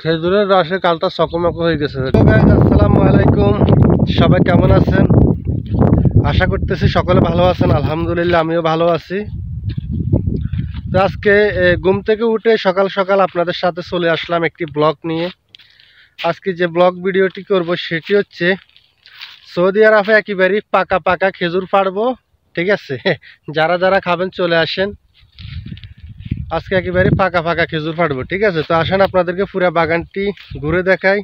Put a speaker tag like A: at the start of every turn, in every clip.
A: খেজুরের রসে কালটা চকমক হয়ে গেছে। আসসালামু আলাইকুম, সবাই কেমন আছেন? আশা করতেছি সকলে ভালো আছেন। আলহামদুলিল্লাহ আমিও ভালো আছি। তো আজকে ঘুম থেকে উঠে সকাল সকাল আপনাদের সাথে চলে আসলাম একটি ব্লগ নিয়ে। আজকে যে ব্লগ ভিডিওটি করব সেটি হচ্ছে সৌদি আরবে একেবারেই পাকা পাকা খেজুর পাড়বো। ঠিক আছে, যারা যারা খাবেন চলে আসেন। আজকে একেবারে পাকা পাকা খেজুর পাড়বো। ঠিক আছে, তো আসেন আপনাদেরকে পুরো বাগানটি ঘুরে দেখাই।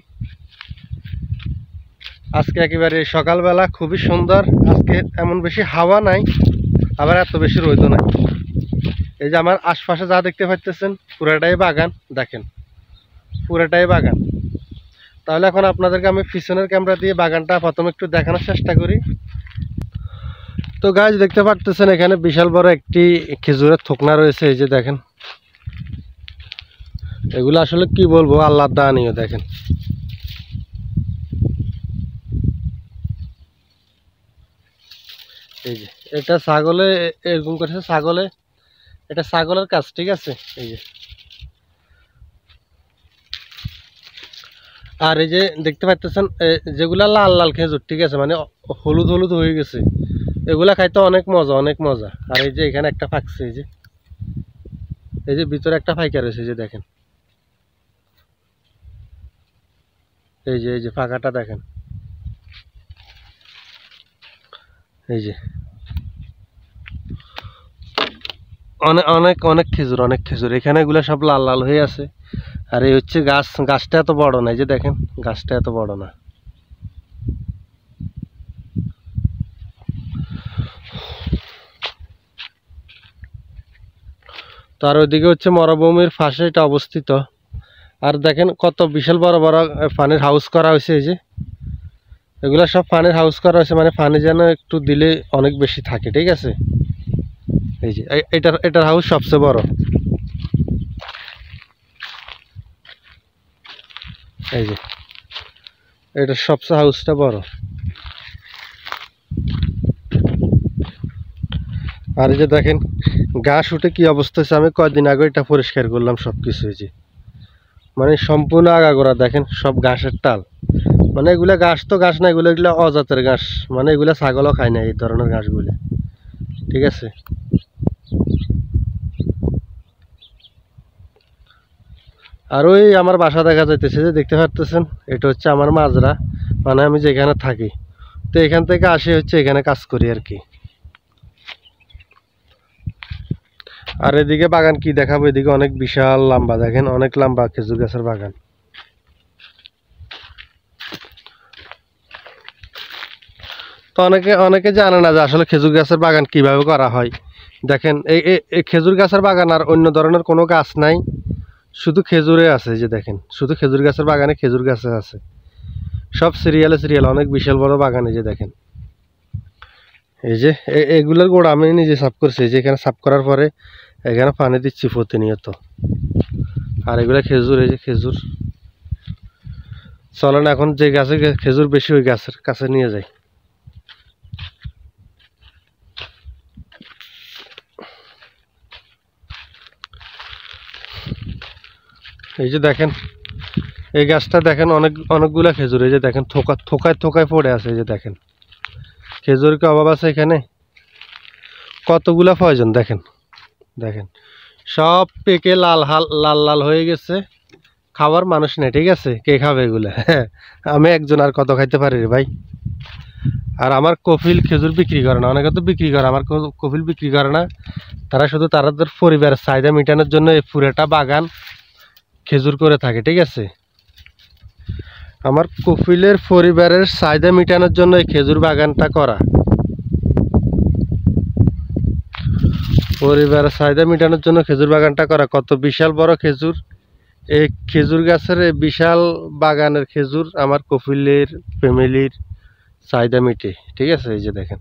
A: আজকে একেবারে সকালবেলা খুবই সুন্দর। আজকে এমন বেশি হাওয়া নাই, আবার এত বেশি রোদ নাই। এই যে আমার আশপাশে যা দেখতে পাচ্ছেন পুরাটাই বাগান। দেখেন পুরাটাই বাগান। তাহলে এখন আপনাদেরকে আমি পিছনের ক্যামেরা দিয়ে বাগানটা প্রথমে একটু দেখানোর চেষ্টা করি। তো গাছ দেখতে পাচ্ছেন এখানে বিশাল বড় একটি খেজুরের থোকনা রয়েছে। এই যে দেখেন, এগুলো আসলে কি বলবো, আল্লাহর দানিও। দেখেন এই যে এটা ছাগলে এরকম করেছে, ছাগলে এটা ছাগলের কাজ। ঠিক আছে, এই যে আর এই যে দেখতে পাচ্ছেন যেগুলা লাল লাল খেজুর, ঠিক আছে, মানে হলুদ হলুদ হয়ে গেছে, এগুলা খাইতে অনেক মজা, অনেক মজা। আর এই যে এখানে একটা ফাঁকছে, এই যে ভিতরে একটা ফাঁকা রয়েছে, যে দেখেন এই যে ফাঁকাটা দেখেন। এই যে অনেক অনেক অনেক খেজুর, অনেক খেজুর এখানে। এগুলো সব লাল লাল হয়ে আছে। আর এই হচ্ছে গাছটা এত বড় না। এই যে দেখেন গাছটা এত বড় না। তো আর ওইদিকে হচ্ছে মরুভূমির পাশে এটা অবস্থিত। আর দেখেন কত বিশাল বড় বড় পানির হাউস করা হয়েছে। এই যে এগুলা সব পানির হাউস করা হয়েছে, মানে পানি যেন একটু দিলে অনেক বেশি থাকে। ঠিক আছে, এই যে এটার হাউস সবচেয়ে বড়। এই যে এটার সবচেয়ে হাউসটা বড়। আর এই যে দেখেন ঘাস উঠে কি অবস্থা হচ্ছে। আমি কয়েকদিন আগে এটা পরিষ্কার করলাম সবকিছু। এই যে মানে সম্পূর্ণ আগাগোড়া দেখেন সব ঘাসের টাল। মানে এগুলা ঘাস তো ঘাস না, এগুলো অজাতের ঘাস। মানে এগুলা ছাগলও খায় না এই ধরনের ঘাসগুলি। ঠিক আছে, আর ওই আমার বাসা দেখা যাইতেছে, যে দেখতে পারতেছেন এটা হচ্ছে আমার মাজরা, মানে আমি যেখানে থাকি। তো এখান থেকে আসে হচ্ছে এখানে কাজ করি আর কি। আর এদিকে বাগান কি দেখাবো, এদিকে অনেক বিশাল লম্বা, দেখেন অনেক লম্বা খেজুর গাছের বাগান। তো অনেকে জানে না যে আসলে খেজুর গাছের বাগান কিভাবে করা হয়। দেখেন এই খেজুর গাছের বাগান, আর অন্য ধরনের কোনো গাছ নাই, শুধু খেজুরে আছে। যে দেখেন শুধু খেজুর গাছের বাগানে খেজুর গাছে আছে, সব সিরিয়ালে সিরিয়াল, অনেক বিশাল বড় বাগান। এই যে দেখেন, এই যে এগুলোর গোড়া আমি নিজে সাফ করছি। এই যে এখানে সাফ করার পরে এখানে পানি দিচ্ছি প্রতিনিয়ত। আর এগুলা খেজুর, এই যে খেজুর। চলেন এখন যে গাছে খেজুর বেশি ওই গাছের কাছে নিয়ে যাই। এই যে দেখেন এই গাছটা দেখেন অনেকগুলা খেজুর। এই যে দেখেন থোকায় থোকায় পড়ে আছে। এই যে দেখেন খেজুর কি অভাব আছে এখানে, কতগুলা প্রয়োজন। দেখেন দেখেন সব পেকে লাল লাল লাল হয়ে গেছে, খাবার মানুষ নেই। ঠিক আছে, কে খাবে এগুলা? আমি একজন, আর কত খাইতে পারি রে ভাই। আর আমার কপিল খেজুর বিক্রি করে না, অনেকে তো বিক্রি করে, আমার কপিল বিক্রি করে না। তারা শুধু তাদের পরিবারের চাহিদা মেটানোর জন্য এই পুরোটা বাগান খেজুর করে থাকে। ঠিক আছে, আমার কপিলের পরিবারের চাহিদা মেটানোর জন্য এই খেজুর বাগানটা করা। পরিবারের চাহিদা মেটানোর জন্য খেজুর বাগানটা করা। কত বিশাল বড় খেজুর, এই খেজুর গাছের বিশাল বাগানের খেজুর আমার কপিলের ফ্যামিলির চাহিদা মিটে। ঠিক আছে, এই যে দেখেন।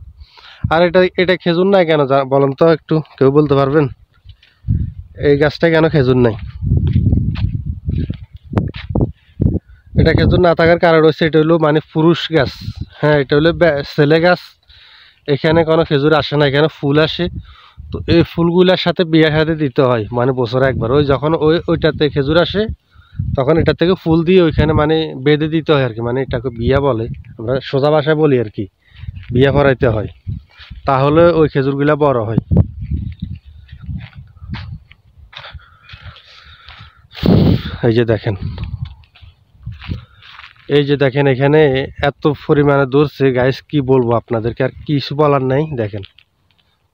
A: আর এটা খেজুর নাই কেন বলেন তো, একটু কেউ বলতে পারবেন এই গাছটা কেন খেজুর নাই? এটা খেজুর না থাকার কারণ হচ্ছে এটা হলো মানে পুরুষ গাছ। হ্যাঁ, এটা হলো ছেলে গাছ। এখানে কোনো খেজুর আসে না, এখানে ফুল আসে। তো এই ফুলগুলার সাথে বিয়ে সাথে দিতে হয়, মানে বছরে একবার। ওই যখন ওইটাতে খেজুর আসে তখন এটা থেকে ফুল দিয়ে ওইখানে মানে বেঁধে দিতে হয় আর কি, মানে এটাকে বিয়া বলে, আমরা সোজা ভাষায় বলি আর কি, বিয়া করাইতে হয়, তাহলে ওই খেজুরগুলা বড় হয়। এই যে দেখেন, এই যে দেখেন এখানে এত পরিমাণে ধরছে গাইস, কি বলবো আপনাদেরকে, আর কিছু বলার নাই। দেখেন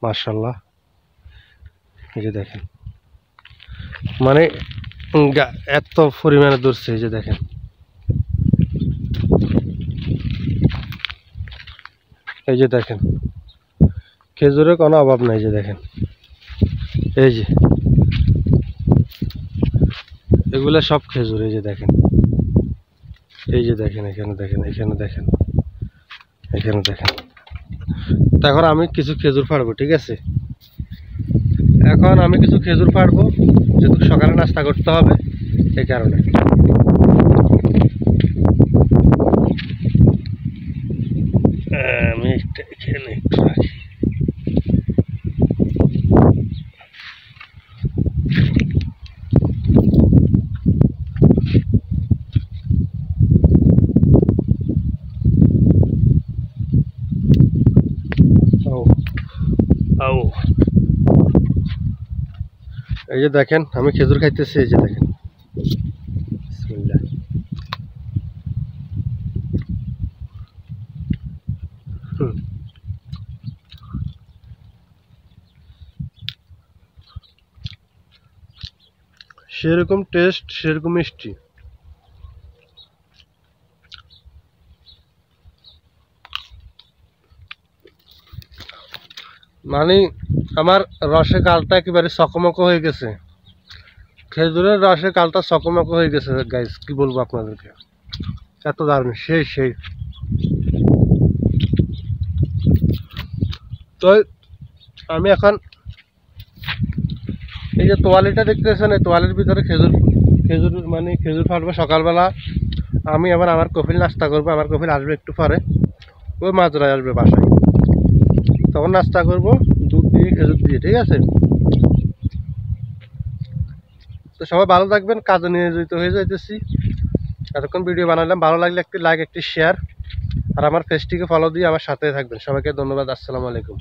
A: মাশাআল্লাহ, এই যে দেখেন মানে এত পরিমাণে ধরছে। এই যে দেখেন, এই যে দেখেন খেজুরের কোনো অভাব নাই। যে দেখেন, এই যে এগুলা সব খেজুর। এই যে দেখেন, এই যে দেখেন, এখানে দেখেন, এখানে দেখেন, এখানে দেখেন। তো এখন আমি কিছু খেজুর ফাড়বো, ঠিক আছে? এখন আমি কিছু খেজুর ফাড়বো, যেহেতু সকালে নাস্তা করতে হবে, এই কারণে। আমি এখানে একটু রাখি। এই যে দেখেন আমি খেজুর খাইতেছি। এই যে দেখেন, বিসমিল্লাহ। সেরকম টেস্ট, সেরকম মিষ্টি। মানে আমার রসে গালটা একেবারে চকমক হয়ে গেছে, খেজুরের রসে গালটা চকমক হয়ে গেছে গাইস, কি বলবো আপনাদেরকে, এত দারুণ, সেই সেই। তো আমি এখন এই যে তোয়ালিটা দেখতেছেন, এই তোয়ালির ভিতরে খেজুর খেজুর মানে খেজুর ফাটবো সকালবেলা। আমি আবার আমার কফিল নাস্তা করবো, আমার কফিল আসবে একটু পরে, ওই মাঝরায় আসবে বাসায়, তখন নাস্তা করব দুধ দিয়ে খেজুর দিয়ে, ঠিক আছে? তো সবাই ভালো থাকবেন, কাজে নিয়োজিত হয়ে যাইতেছি। এতক্ষণ ভিডিও বানালাম, ভালো লাগলে একটি লাইক, একটি শেয়ার, আর আমার পেজটিকে ফলো দিয়ে আমার সাথে থাকবেন। সবাইকে ধন্যবাদ, আসসালামু আলাইকুম।